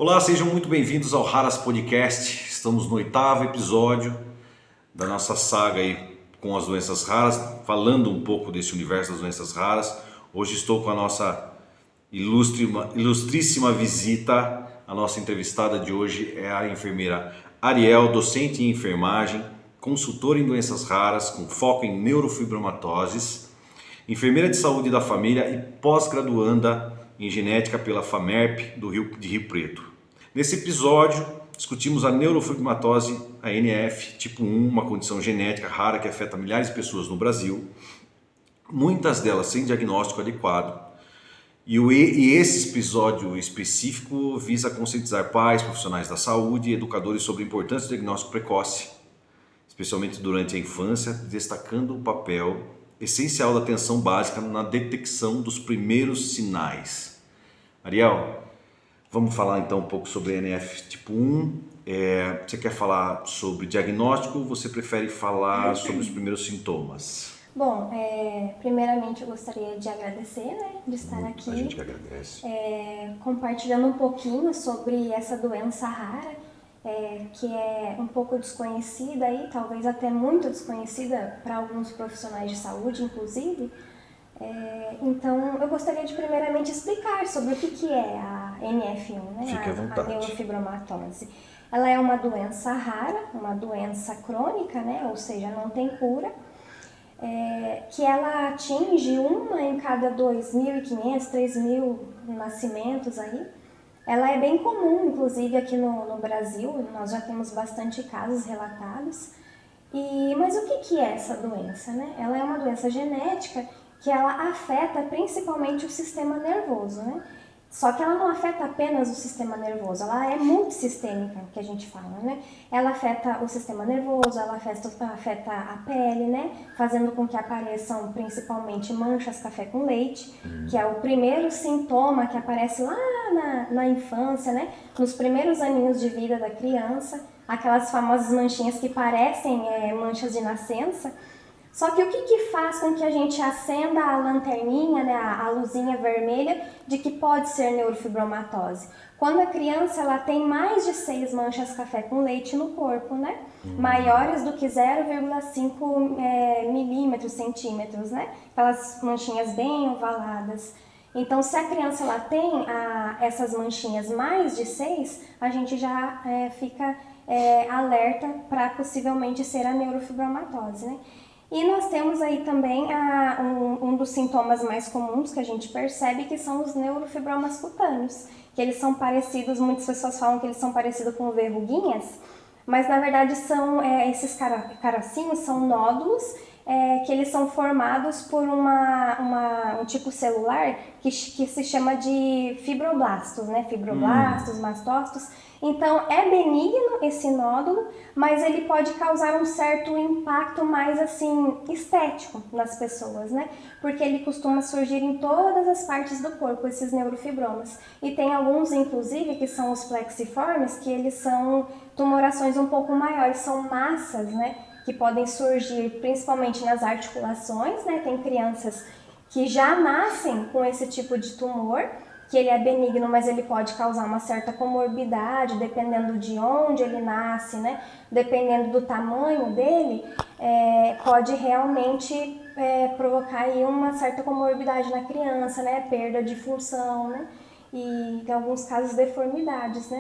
Olá, sejam muito bem-vindos ao Raras Podcast. Estamos no 8º episódio da nossa saga aí com as doenças raras, falando um pouco desse universo das doenças raras. Hoje estou com a nossa ilustríssima visita. A nossa entrevistada de hoje é a enfermeira Ariel, docente em enfermagem, consultora em doenças raras com foco em neurofibromatoses, enfermeira de saúde da família e pós-graduanda em genética pela FAMERP de Rio Preto. Nesse episódio, discutimos a neurofibromatose, a NF tipo 1, uma condição genética rara que afeta milhares de pessoas no Brasil, muitas delas sem diagnóstico adequado. E esse episódio específico visa conscientizar pais, profissionais da saúde e educadores sobre a importância do diagnóstico precoce, especialmente durante a infância, destacando o papel essencial da atenção básica na detecção dos primeiros sinais. Ariel, vamos falar então um pouco sobre NF tipo 1. Você quer falar sobre diagnóstico ou você prefere falar sobre os primeiros sintomas? Bom, primeiramente eu gostaria de agradecer, de estar aqui. A gente que agradece. Compartilhando um pouquinho sobre essa doença rara, que é um pouco desconhecida e talvez até muito desconhecida para alguns profissionais de saúde, inclusive. Então, eu gostaria de primeiramente explicar sobre o que é a NF1, Fique à vontade. A neurofibromatose. Ela é uma doença rara, uma doença crônica, ou seja, não tem cura, que ela atinge uma em cada 2.500, 3.000 nascimentos aí. Ela é bem comum, inclusive aqui no Brasil, nós já temos bastante casos relatados. Mas o que é essa doença, Ela é uma doença genética que ela afeta principalmente o sistema nervoso, Só que ela não afeta apenas o sistema nervoso, ela é multissistêmica, que a gente fala, Ela afeta o sistema nervoso, ela afeta a pele, Fazendo com que apareçam principalmente manchas café com leite, que é o primeiro sintoma que aparece lá na infância, Nos primeiros aninhos de vida da criança, aquelas famosas manchinhas que parecem manchas de nascença. Só que o que faz com que a gente acenda a lanterninha, a luzinha vermelha, de que pode ser neurofibromatose? Quando a criança ela tem mais de 6 manchas café com leite no corpo, Maiores do que 0,5 milímetros, centímetros, Aquelas manchinhas bem ovaladas. Então, se a criança ela tem essas manchinhas mais de 6, a gente já fica alerta para possivelmente ser a neurofibromatose, E nós temos aí também um dos sintomas mais comuns que a gente percebe, que são os neurofibromas cutâneos, que eles são parecidos, muitas pessoas falam que eles são parecidos com verruguinhas, mas na verdade são esses caracinhos, são nódulos, que eles são formados por um tipo celular que se chama de fibroblastos, Fibroblastos, mastócitos. Então, é benigno esse nódulo, mas ele pode causar um certo impacto mais, assim, estético nas pessoas, Porque ele costuma surgir em todas as partes do corpo, esses neurofibromas. E tem alguns, inclusive, que são os plexiformes, que eles são tumorações um pouco maiores, são massas, que podem surgir principalmente nas articulações, Tem crianças que já nascem com esse tipo de tumor, que ele é benigno, mas ele pode causar uma certa comorbidade, dependendo de onde ele nasce, Dependendo do tamanho dele, pode realmente provocar aí uma certa comorbidade na criança, Perda de função, E em alguns casos deformidades,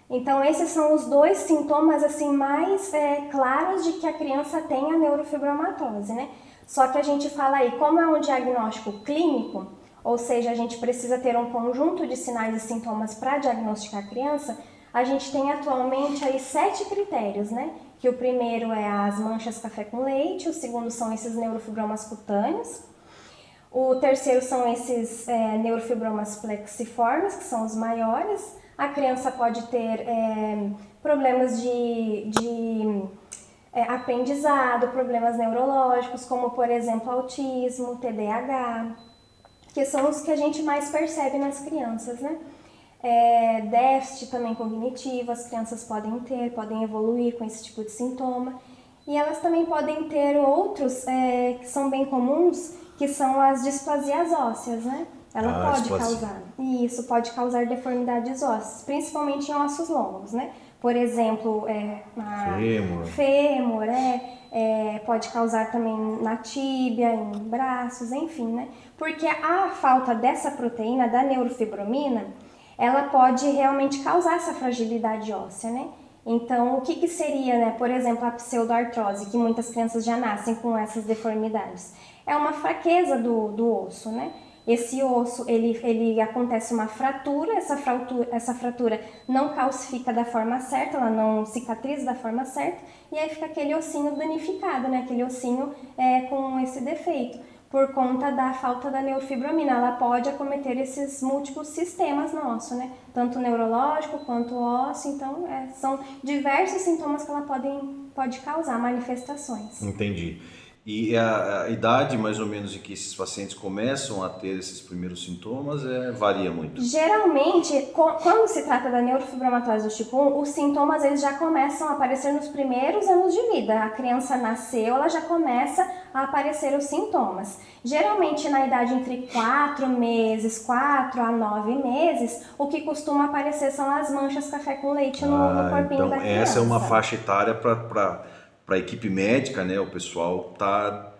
Então esses são os dois sintomas assim mais claros de que a criança tem a neurofibromatose, Só que a gente fala aí, como é um diagnóstico clínico, ou seja, a gente precisa ter um conjunto de sinais e sintomas para diagnosticar a criança, a gente tem atualmente aí 7 critérios, Que o primeiro é as manchas café com leite, o segundo são esses neurofibromas cutâneos, o terceiro são esses neurofibromas plexiformes, que são os maiores. A criança pode ter problemas de aprendizado, problemas neurológicos, como por exemplo autismo, TDAH, que são os que a gente mais percebe nas crianças, Déficit também cognitivo, as crianças podem evoluir com esse tipo de sintoma. E elas também podem ter outros que são bem comuns, que são as displasias ósseas, Ela isso pode pode ser. causar. E isso pode causar deformidades ósseas, principalmente em ossos longos, né? Por exemplo, Fêmur. fêmur, pode causar também na tíbia, em braços, enfim, né? Porque a falta dessa proteína, da neurofibromina, ela pode realmente causar essa fragilidade óssea, né? Então, o que que seria, né? Por exemplo, a pseudoartrose, que muitas crianças já nascem com essas deformidades. É uma fraqueza do osso, né? Esse osso, ele acontece uma fratura, essa fratura não calcifica da forma certa, ela não cicatriza da forma certa, e aí fica aquele ossinho danificado, né? Aquele ossinho com esse defeito, por conta da falta da neurofibromina. Ela pode acometer esses múltiplos sistemas no osso, né? Tanto neurológico quanto ósseo, então são diversos sintomas que ela pode causar, manifestações. Entendi. E a idade mais ou menos em que esses pacientes começam a ter esses primeiros sintomas varia muito? Geralmente, quando se trata da neurofibromatose do tipo 1, os sintomas eles já começam a aparecer nos primeiros anos de vida. A criança nasceu, ela já começa a aparecer os sintomas. Geralmente, na idade entre 4 meses, 4 a 9 meses, o que costuma aparecer são as manchas café com leite no corpinho da criança. Então essa é uma faixa etária para a equipe médica, né? O pessoal tá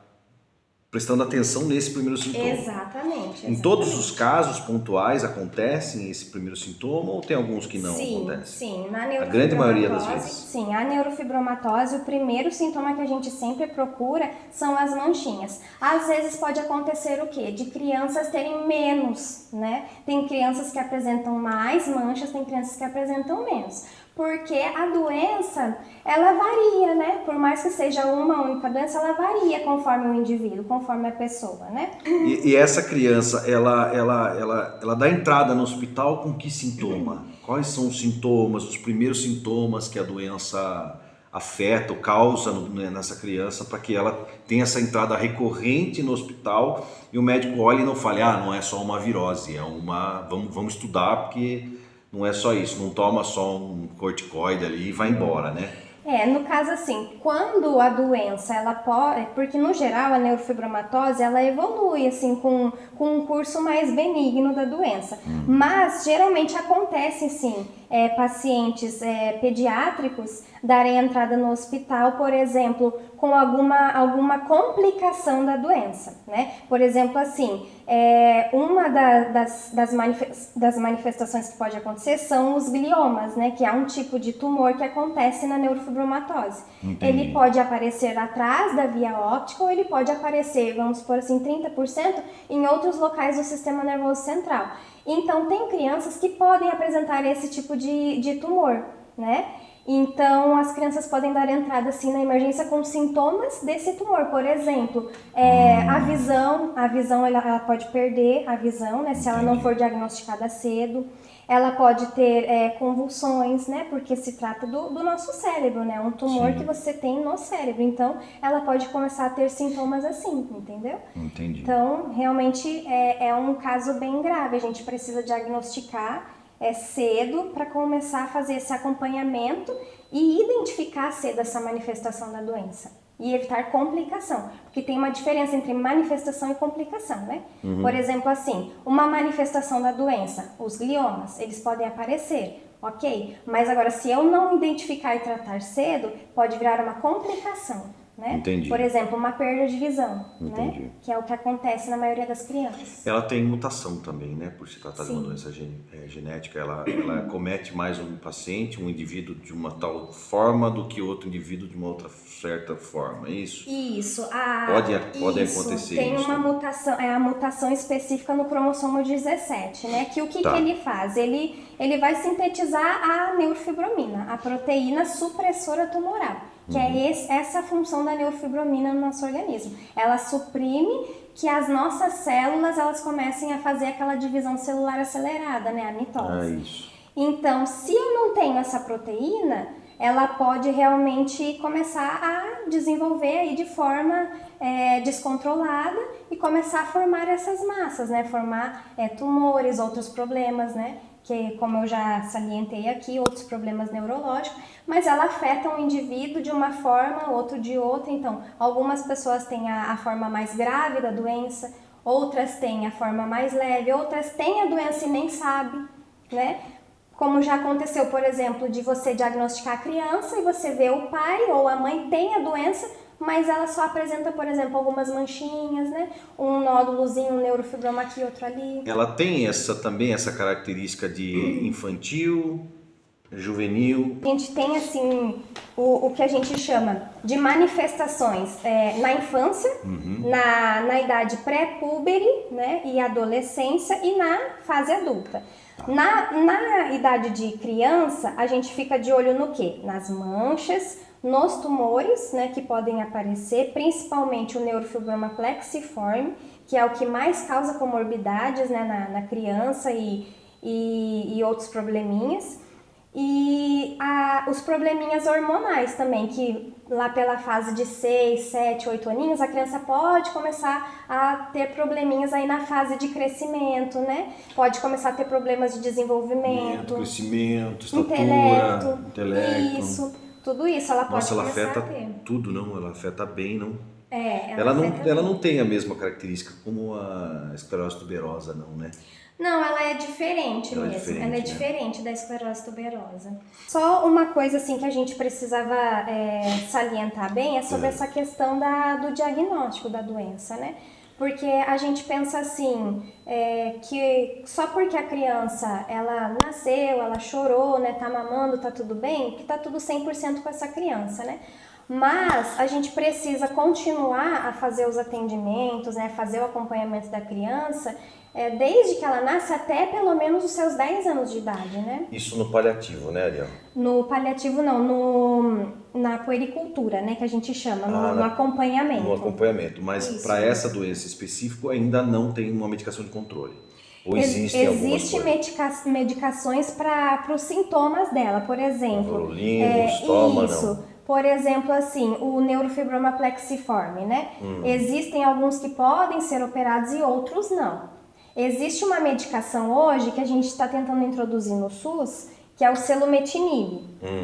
prestando atenção nesse primeiro sintoma. Exatamente. Em todos os casos pontuais acontecem esse primeiro sintoma ou tem alguns que não acontecem? Sim, na A grande maioria das vezes. Sim, a neurofibromatose, o primeiro sintoma que a gente sempre procura são as manchinhas. Às vezes pode acontecer o quê? De crianças terem menos, né? Tem crianças que apresentam mais manchas, tem crianças que apresentam menos. Porque a doença, ela varia, né? Por mais que seja uma única doença, ela varia conforme o indivíduo, conforme a pessoa, né? E essa criança, ela dá entrada no hospital com que sintoma? Quais são os sintomas, os primeiros sintomas que a doença afeta ou causa nessa criança para que ela tenha essa entrada recorrente no hospital e o médico olhe e não fale, não é só uma virose, vamos estudar porque não é só isso, não toma só um corticoide ali e vai embora, né? No caso assim, quando a doença, ela pode, porque no geral a neurofibromatose, ela evolui assim com um curso mais benigno da doença, mas geralmente acontece sim, pacientes pediátricos darem entrada no hospital, por exemplo, com alguma complicação da doença, né? Por exemplo, assim, uma das manifestações que pode acontecer são os gliomas, né? Que é um tipo de tumor que acontece na neurofibromatose. Entendi. Ele pode aparecer atrás da via óptica ou ele pode aparecer, vamos supor assim, 30% em outros locais do sistema nervoso central. Então, tem crianças que podem apresentar esse tipo de tumor, né? Então, as crianças podem dar entrada assim na emergência com sintomas desse tumor. Por exemplo, a visão ela pode perder a visão, né? Se ela não for diagnosticada cedo. Ela pode ter convulsões, né? Porque se trata do nosso cérebro, né? Um tumor que você tem no cérebro. Então, ela pode começar a ter sintomas assim, entendeu? Entendi. Então, realmente é um caso bem grave. A gente precisa diagnosticar cedo para começar a fazer esse acompanhamento e identificar cedo essa manifestação da doença e evitar complicação, porque tem uma diferença entre manifestação e complicação, né? Por exemplo, assim, uma manifestação da doença, os gliomas, eles podem aparecer, ok? Mas agora, se eu não identificar e tratar cedo, pode virar uma complicação. Né? Entendi. Por exemplo, uma perda de visão, Entendi. né? Que é o que acontece na maioria das crianças. Ela tem mutação também, né? Por se tratar de uma Sim. doença genética, ela comete mais um paciente, um indivíduo de uma tal forma do que outro indivíduo de uma outra certa forma, é isso? Isso. Pode acontecer tem isso. uma mutação, a mutação específica no cromossomo 17, né? Que o que ele faz? Ele vai sintetizar a neurofibromina, a proteína supressora tumoral. Que é essa a função da neurofibromina no nosso organismo. Ela suprime que as nossas células elas comecem a fazer aquela divisão celular acelerada, né? A mitose. Isso. Então, se eu não tenho essa proteína, ela pode realmente começar a desenvolver aí de forma descontrolada e começar a formar essas massas, né? Formar tumores, outros problemas, né? Que, como eu já salientei aqui, outros problemas neurológicos, mas ela afeta um indivíduo de uma forma, outro de outra. Então, algumas pessoas têm a forma mais grave da doença, outras têm a forma mais leve, outras têm a doença e nem sabe, né? Como já aconteceu, por exemplo, de você diagnosticar a criança e você vê o pai ou a mãe tem a doença, mas ela só apresenta, por exemplo, algumas manchinhas, né? Um nódulozinho, um neurofibroma aqui, outro ali. Ela tem também essa característica de infantil, juvenil. A gente tem, assim, o que a gente chama de manifestações na infância, na idade pré-púbere, né, e adolescência e na fase adulta. Na idade de criança, a gente fica de olho no quê? Nas manchas, nos tumores, né, que podem aparecer, principalmente o neurofibroma plexiforme, que é o que mais causa comorbidades, né, na criança e outros probleminhas. E os probleminhas hormonais também, que lá pela fase de 6, 7, 8 aninhos, a criança pode começar a ter probleminhas aí na fase de crescimento, né? Pode começar a ter problemas de desenvolvimento, Crescimento, estatura, intelecto. Isso, tudo isso ela pode Nossa, ela começar afeta a ter. tudo, não? Ela afeta bem, não? Afeta Ela não tem a mesma característica como a esclerose tuberosa, não, né? Não, ela é diferente Ela é mesmo. diferente, Ela é né? diferente da esclerose tuberosa. Só uma coisa assim que a gente precisava salientar bem é sobre essa questão do diagnóstico da doença, né? Porque a gente pensa assim, que só porque a criança, ela nasceu, ela chorou, né, tá mamando, tá tudo bem, que tá tudo 100% com essa criança, né? Mas a gente precisa continuar a fazer os atendimentos, né, fazer o acompanhamento da criança, desde que ela nasce até pelo menos os seus 10 anos de idade, né? Isso no paliativo, né, Ariel? No paliativo não, na puericultura, né, que a gente chama, no acompanhamento. No acompanhamento, mas para essa doença específica ainda não tem uma medicação de controle. Ou existem algumas coisas? Medicações para os sintomas dela, por exemplo. Valolinos, toma, isso. não? Por exemplo, assim, o neurofibroma plexiforme, né? Existem alguns que podem ser operados e outros não. Existe uma medicação hoje que a gente está tentando introduzir no SUS, que é o selumetinib,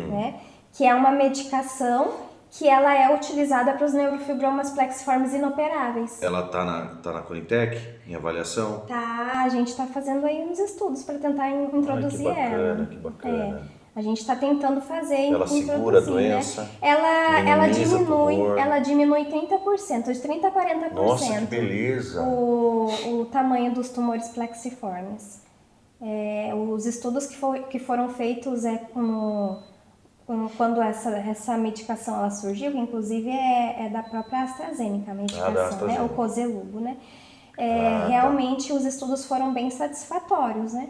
né? Que é uma medicação que ela é utilizada para os neurofibromas plexiformes inoperáveis. Ela tá na Conitec, em avaliação? Tá, a gente está fazendo aí uns estudos para tentar introduzir ela. Que bacana. A gente está tentando fazer Ela segura a doença, né? Ela diminui 30%, de 30% a 40%. Nossa, que beleza! O tamanho dos tumores plexiformes. Os estudos que foram feitos quando essa medicação ela surgiu, que inclusive é da própria AstraZeneca, a medicação, né? O Coselugo, né? Realmente os estudos foram bem satisfatórios, né?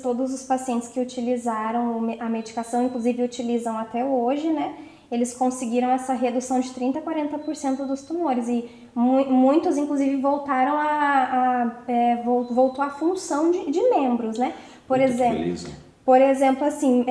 Todos os pacientes que utilizaram a medicação, inclusive utilizam até hoje, né? Eles conseguiram essa redução de 30% a 40% dos tumores e muitos, inclusive, voltaram voltou à função de membros, né? Por exemplo, assim,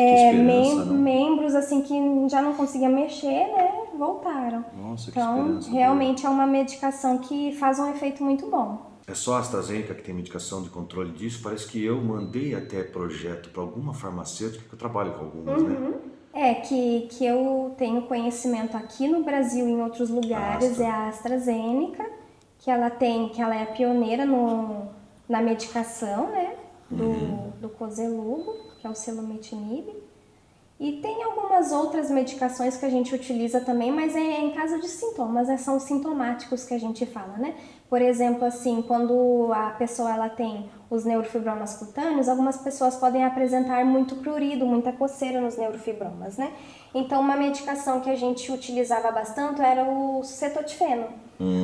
membros assim que já não conseguiam mexer, né? Voltaram. Nossa, que então, realmente é uma medicação que faz um efeito muito bom. É só a AstraZeneca que tem medicação de controle disso? Parece que eu mandei até projeto para alguma farmacêutica, que eu trabalho com algumas, né? Que eu tenho conhecimento aqui no Brasil e em outros lugares é a AstraZeneca, que ela é pioneira na medicação, né? Do Coselugo, que é o selumetinib. E tem algumas outras medicações que a gente utiliza também, mas em caso de sintomas, são sintomáticos que a gente fala, né? Por exemplo, assim, quando a pessoa ela tem os neurofibromas cutâneos, algumas pessoas podem apresentar muito prurido, muita coceira nos neurofibromas, né? Então, uma medicação que a gente utilizava bastante era o cetotifeno.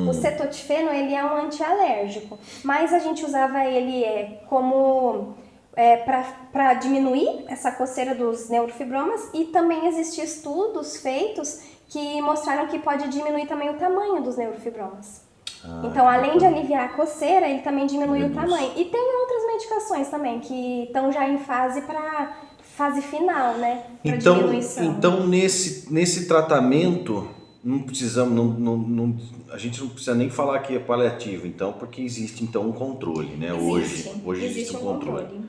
O cetotifeno, ele é um antialérgico, mas a gente usava ele como... para diminuir essa coceira dos neurofibromas, e também existem estudos feitos que mostraram que pode diminuir também o tamanho dos neurofibromas. Então, além de aliviar a coceira, ele também diminui o tamanho. E tem outras medicações também que estão já em fase final, né? Pra diminuição. Então nesse tratamento, não precisamos, a gente não precisa nem falar que é paliativo, então, porque existe então um controle, né? Hoje existe um controle.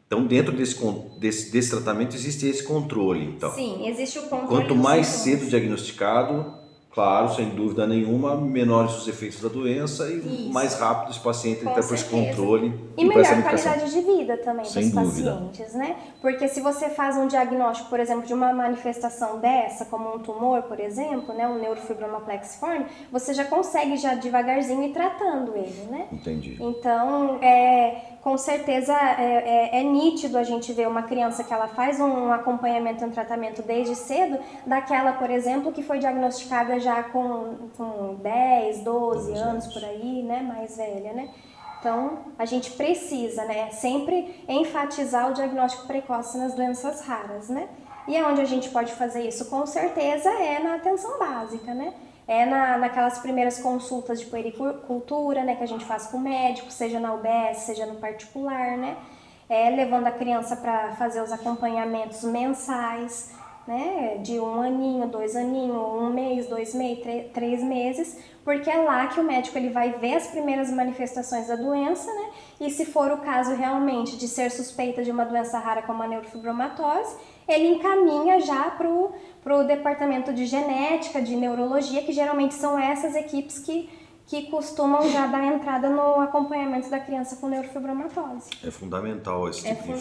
Então, dentro desse tratamento existe esse controle, então. Sim, existe o controle. Quanto mais cedo diagnosticado, Claro, sem dúvida nenhuma, menores os efeitos da doença e Isso. mais rápido esse paciente Com está por esse certeza. controle E para essa melhor medicação. qualidade de vida também Sem dos dúvida. pacientes, né? Porque se você faz um diagnóstico, por exemplo, de uma manifestação dessa, como um tumor, por exemplo, né, um neurofibroma plexiforme, você já consegue já devagarzinho ir tratando ele, né? Entendi. Então, com certeza é nítido a gente ver uma criança que ela faz um acompanhamento e um tratamento desde cedo, daquela, por exemplo, que foi diagnosticada já com 10, 12 anos por aí, né, mais velha, né? Então, a gente precisa, né, sempre enfatizar o diagnóstico precoce nas doenças raras, né? E aonde a gente pode fazer isso, com certeza, é na atenção básica, né? Naquelas primeiras consultas de puericultura, né, que a gente faz com o médico, seja na UBS, seja no particular, né? Levando a criança para fazer os acompanhamentos mensais, né, de 1 aninho, 2 aninhos, 1 mês, 2 meses, 3 meses, porque é lá que o médico ele vai ver as primeiras manifestações da doença, né, e se for o caso realmente de ser suspeita de uma doença rara como a neurofibromatose, ele encaminha já para o departamento de genética, de neurologia, que geralmente são essas equipes que costumam já dar entrada no acompanhamento da criança com neurofibromatose. É fundamental esse tipo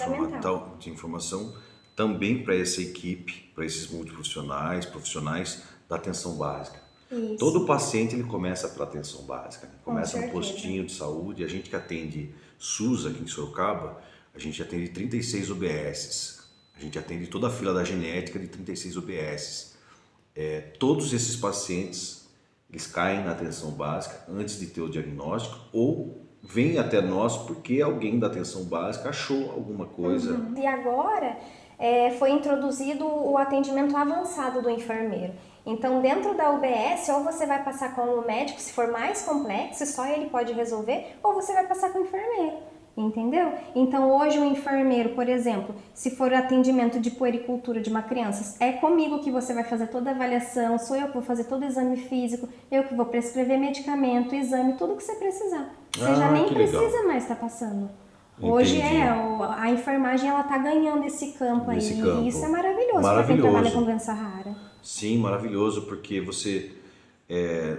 de informação também para essa equipe, para esses multiprofissionais, profissionais da atenção básica. Isso. Todo paciente ele começa pela atenção básica, né? Começa no certeza. postinho de saúde. A gente que atende SUS aqui em Sorocaba, a gente atende 36 UBSs. A gente atende toda a fila da genética de 36 UBSs. Todos esses pacientes, eles caem na atenção básica antes de ter o diagnóstico ou vêm até nós porque alguém da atenção básica achou alguma coisa. E agora foi introduzido o atendimento avançado do enfermeiro. Então, dentro da UBS, ou você vai passar com o médico, se for mais complexo, só ele pode resolver, ou você vai passar com o enfermeiro. Entendeu? Então, hoje o enfermeiro, por exemplo, se for atendimento de puericultura de uma criança, é comigo que você vai fazer toda a avaliação, sou eu que vou fazer todo o exame físico, eu que vou prescrever medicamento, exame, tudo que você precisar. Você já nem precisa mais estar passando. Hoje a enfermagem ela tá ganhando esse campo aí, e isso é maravilhoso para quem trabalha com doença rara. Sim, maravilhoso, porque você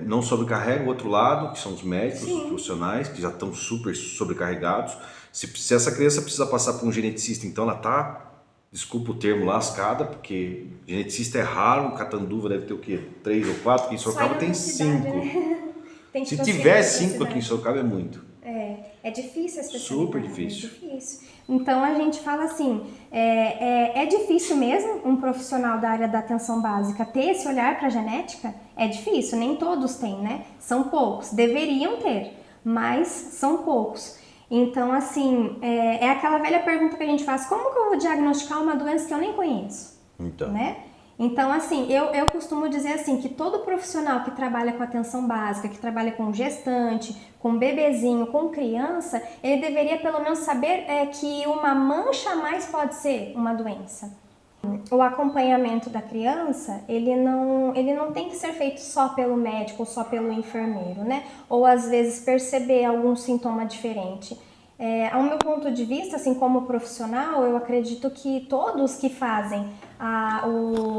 não sobrecarrega o outro lado, que são os médicos, os profissionais, que já estão super sobrecarregados. Se essa criança precisa passar por um geneticista, então ela tá, desculpa o termo, lascada, porque geneticista é raro, Catanduva deve ter o quê? 3 ou 4, aqui em Sorocaba tem 5. Né? Se tiver 5 aqui em Sorocaba é muito. É difícil a especialidade. Super difícil. É difícil. Então a gente fala assim, é difícil mesmo um profissional da área da atenção básica ter esse olhar para a genética? É difícil, nem todos têm, né? São poucos, deveriam ter, mas são poucos. Então assim, é aquela velha pergunta que a gente faz, como que eu vou diagnosticar uma doença que eu nem conheço? Então. Né? Então, assim, eu costumo dizer assim, que todo profissional que trabalha com atenção básica, que trabalha com gestante, com bebezinho, com criança, ele deveria pelo menos saber que uma mancha a mais pode ser uma doença. O acompanhamento da criança, ele não tem que ser feito só pelo médico ou só pelo enfermeiro, né? Ou às vezes perceber algum sintoma diferente. Ao meu ponto de vista, assim como profissional, eu acredito que todos que fazem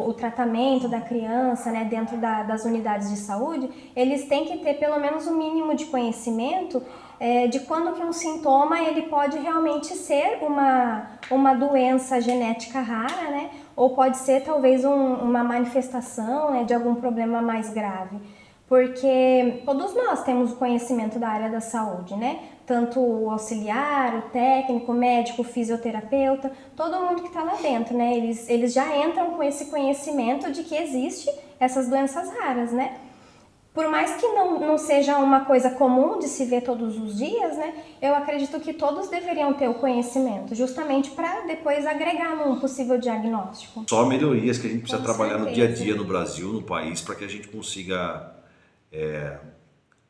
o tratamento da criança, né, dentro das unidades de saúde, eles têm que ter pelo menos um mínimo de conhecimento de quando que um sintoma ele pode realmente ser uma doença genética rara, né, ou pode ser talvez uma manifestação, né, de algum problema mais grave. Porque todos nós temos o conhecimento da área da saúde, né? Tanto o auxiliar, o técnico, o médico, o fisioterapeuta, todo mundo que está lá dentro, né? Eles já entram com esse conhecimento de que existe essas doenças raras, né? Por mais que não seja uma coisa comum de se ver todos os dias, né? Eu acredito que todos deveriam ter o conhecimento, justamente para depois agregar num possível diagnóstico. Só melhorias que a gente precisa trabalhar no dia a certeza. dia no Brasil, no país, para que a gente consiga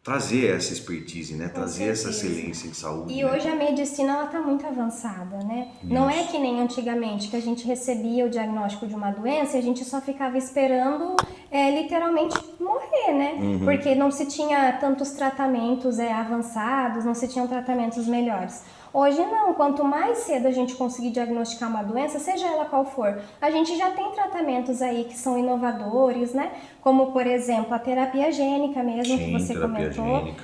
trazer essa expertise, né? Trazer essa excelência em saúde. E hoje a medicina ela está muito avançada, né? Isso. Não é que nem antigamente, que a gente recebia o diagnóstico de uma doença e a gente só ficava esperando literalmente morrer, né? Porque não se tinha tantos tratamentos avançados, não se tinham tratamentos melhores. Hoje não, quanto mais cedo a gente conseguir diagnosticar uma doença, seja ela qual for, a gente já tem tratamentos aí que são inovadores, né? Como, por exemplo, a terapia gênica mesmo, que você comentou.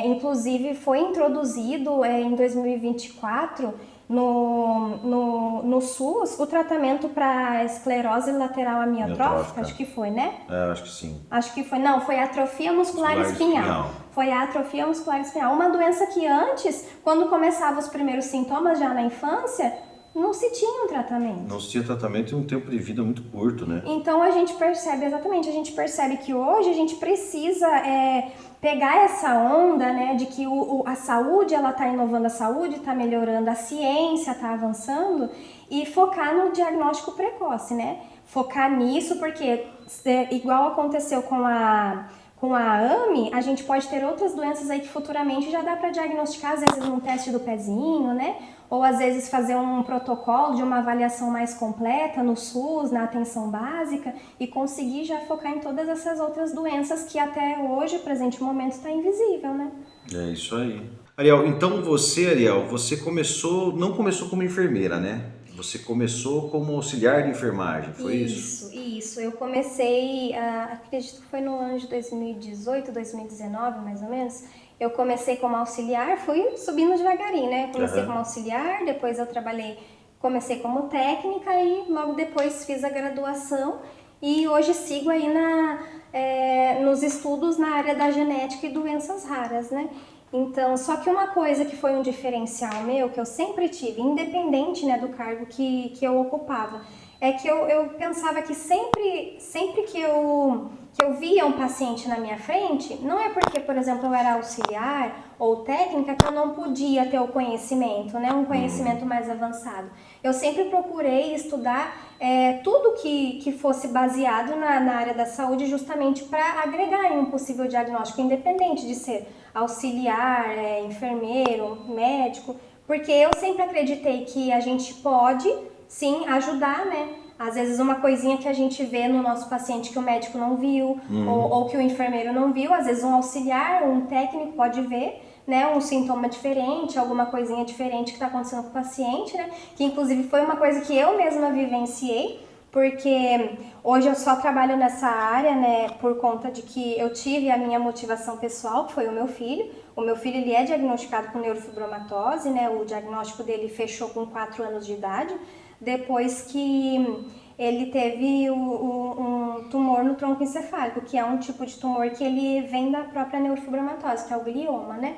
Inclusive, foi introduzido em 2024 no SUS o tratamento para esclerose lateral amiotrófica, acho que foi, né? Acho que sim. Acho que foi, não, foi atrofia muscular espinhal. Foi a atrofia muscular espinhal, uma doença que antes, quando começavam os primeiros sintomas já na infância, não se tinha um tratamento. Não se tinha tratamento e um tempo de vida muito curto, né? Então a gente percebe que hoje a gente precisa pegar essa onda, né, de que a saúde, ela tá inovando a saúde, tá melhorando, a ciência tá avançando, e focar no diagnóstico precoce, né? Focar nisso, porque igual aconteceu com a AME, a gente pode ter outras doenças aí que futuramente já dá para diagnosticar, às vezes num teste do pezinho, né? Ou às vezes fazer um protocolo de uma avaliação mais completa no SUS, na atenção básica, e conseguir já focar em todas essas outras doenças que até hoje, presente momento, está invisível, né? É isso aí. Ariel, então você não começou como enfermeira, né? Você começou como auxiliar de enfermagem, foi isso? Isso. Eu comecei, acredito que foi no ano de 2018, 2019, mais ou menos. Eu comecei como auxiliar, fui subindo devagarinho, né? Comecei como auxiliar, depois eu comecei como técnica e logo depois fiz a graduação e hoje sigo aí nos estudos na área da genética e doenças raras, né? Então, só que uma coisa que foi um diferencial meu, que eu sempre tive, independente, né, do cargo que eu ocupava, é que eu pensava que sempre que eu via um paciente na minha frente, não é porque, por exemplo, eu era auxiliar ou técnica que eu não podia ter o conhecimento, né, um conhecimento mais avançado. Eu sempre procurei estudar tudo que fosse baseado na área da saúde justamente para agregar em um possível diagnóstico, independente de ser auxiliar, enfermeiro, médico, porque eu sempre acreditei que a gente pode sim ajudar, né? Às vezes uma coisinha que a gente vê no nosso paciente que o médico não viu, ou que o enfermeiro não viu, às vezes um auxiliar, um técnico pode ver, né, um sintoma diferente, alguma coisinha diferente que está acontecendo com o paciente, né? Que inclusive foi uma coisa que eu mesma vivenciei, porque hoje eu só trabalho nessa área, né, por conta de que eu tive a minha motivação pessoal, que foi o meu filho. O meu filho, ele é diagnosticado com neurofibromatose, né, o diagnóstico dele fechou com 4 anos de idade, depois que ele teve um tumor no tronco encefálico, que é um tipo de tumor que ele vem da própria neurofibromatose, que é o glioma, né?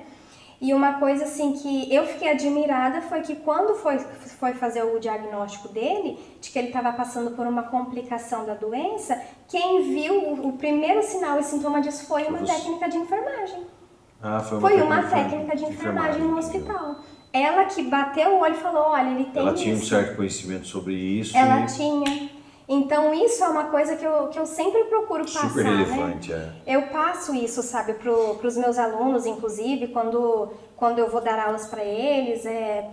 E uma coisa assim que eu fiquei admirada foi que quando foi fazer o diagnóstico dele, de que ele estava passando por uma complicação da doença, quem viu o primeiro sinal e sintoma disso foi uma técnica de enfermagem. Foi uma técnica de enfermagem no hospital. Ela que bateu o olho e falou, olha, ele tem isso. Ela tinha um certo conhecimento sobre isso. Ela tinha. Então isso é uma coisa que eu sempre procuro passar, super relevante, né? Eu passo isso, sabe, pros meus alunos, inclusive, quando eu vou dar aulas para eles,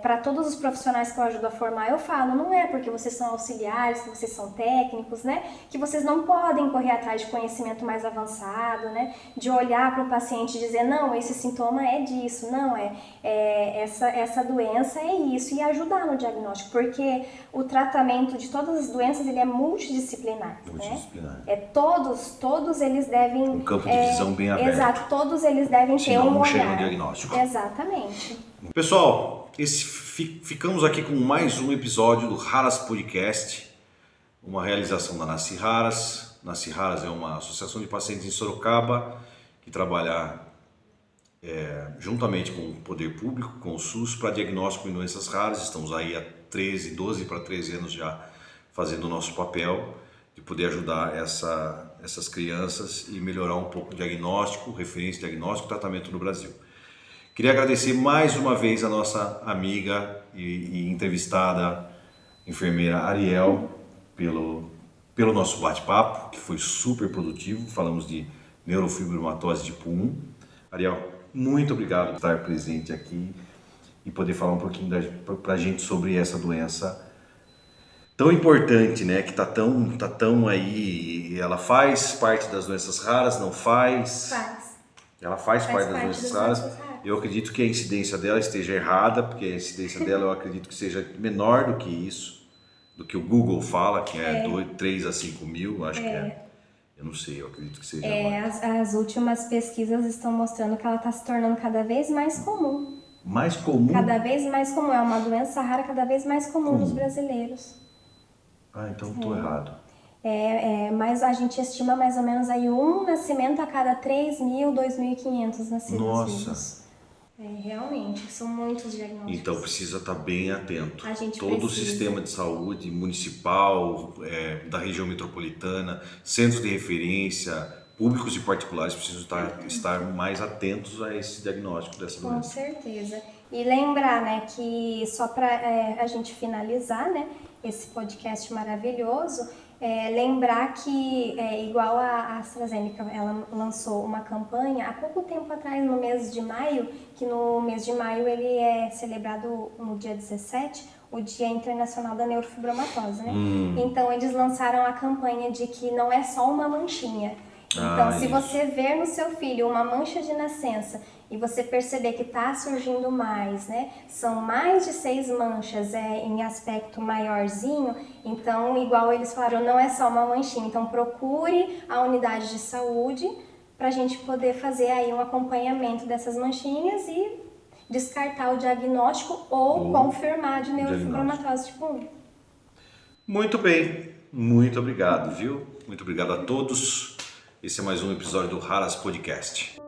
para todos os profissionais que eu ajudo a formar, eu falo, não é porque vocês são auxiliares, que vocês são técnicos, né, que vocês não podem correr atrás de conhecimento mais avançado, né, de olhar para o paciente e dizer, não, esse sintoma é disso, não, essa doença é isso, e ajudar no diagnóstico, porque o tratamento de todas as doenças, ele é multidisciplinar. Multidisciplinar. Né? Todos eles devem... Um campo de visão bem aberto. Exato, todos eles devem ter um olhar. Chega no diagnóstico. Exatamente. Pessoal, ficamos aqui com mais um episódio do Raras Podcast, uma realização da Nasci Raras. Nasci Raras é uma associação de pacientes em Sorocaba que trabalha juntamente com o poder público, com o SUS, para diagnóstico em doenças raras. Estamos aí há 12 para 13 anos já fazendo o nosso papel de poder ajudar essas crianças e melhorar um pouco o diagnóstico, referência diagnóstico e tratamento no Brasil. Queria agradecer mais uma vez a nossa amiga e entrevistada enfermeira Ariel pelo nosso bate-papo, que foi super produtivo. Falamos de neurofibromatose tipo 1. Ariel, muito obrigado por estar presente aqui e poder falar um pouquinho para a gente sobre essa doença tão importante, né? Que tá tão aí. Ela faz parte das doenças raras, não faz? Faz. Ela faz parte das doenças raras. Eu acredito que a incidência dela esteja errada, porque a incidência dela eu acredito que seja menor do que isso, do que o Google fala, que é 3 a 5 mil, acho que é. Eu não sei, eu acredito que seja mais. As últimas pesquisas estão mostrando que ela está se tornando cada vez mais comum. Mais comum? Cada vez mais comum. É uma doença rara cada vez mais comum nos brasileiros. Ah, então estou errado. Mas a gente estima mais ou menos aí um nascimento a cada 3.000, 2.500 nascidos vivos. Realmente, são muitos diagnósticos. Então precisa estar bem atento. A gente Todo precisa. o sistema de saúde municipal, da região metropolitana, centros de referência, públicos e particulares precisam estar mais atentos a esse diagnóstico dessa doença. Com certeza. E lembrar, né, que só para a gente finalizar, né, esse podcast maravilhoso, lembrar que, igual a AstraZeneca, ela lançou uma campanha há pouco tempo atrás, no mês de maio, que no mês de maio ele é celebrado no dia 17, o Dia Internacional da Neurofibromatose, né? Então eles lançaram a campanha de que não é só uma manchinha. Então, se você ver no seu filho uma mancha de nascença e você perceber que está surgindo mais, né? São mais de 6 manchas em aspecto maiorzinho, então, igual eles falaram, não é só uma manchinha. Então, procure a unidade de saúde para a gente poder fazer aí um acompanhamento dessas manchinhas e descartar o diagnóstico ou confirmar de neurofibromatose tipo 1. Muito bem, muito obrigado, viu? Muito obrigado a todos. Esse é mais um episódio do Raras Podcast.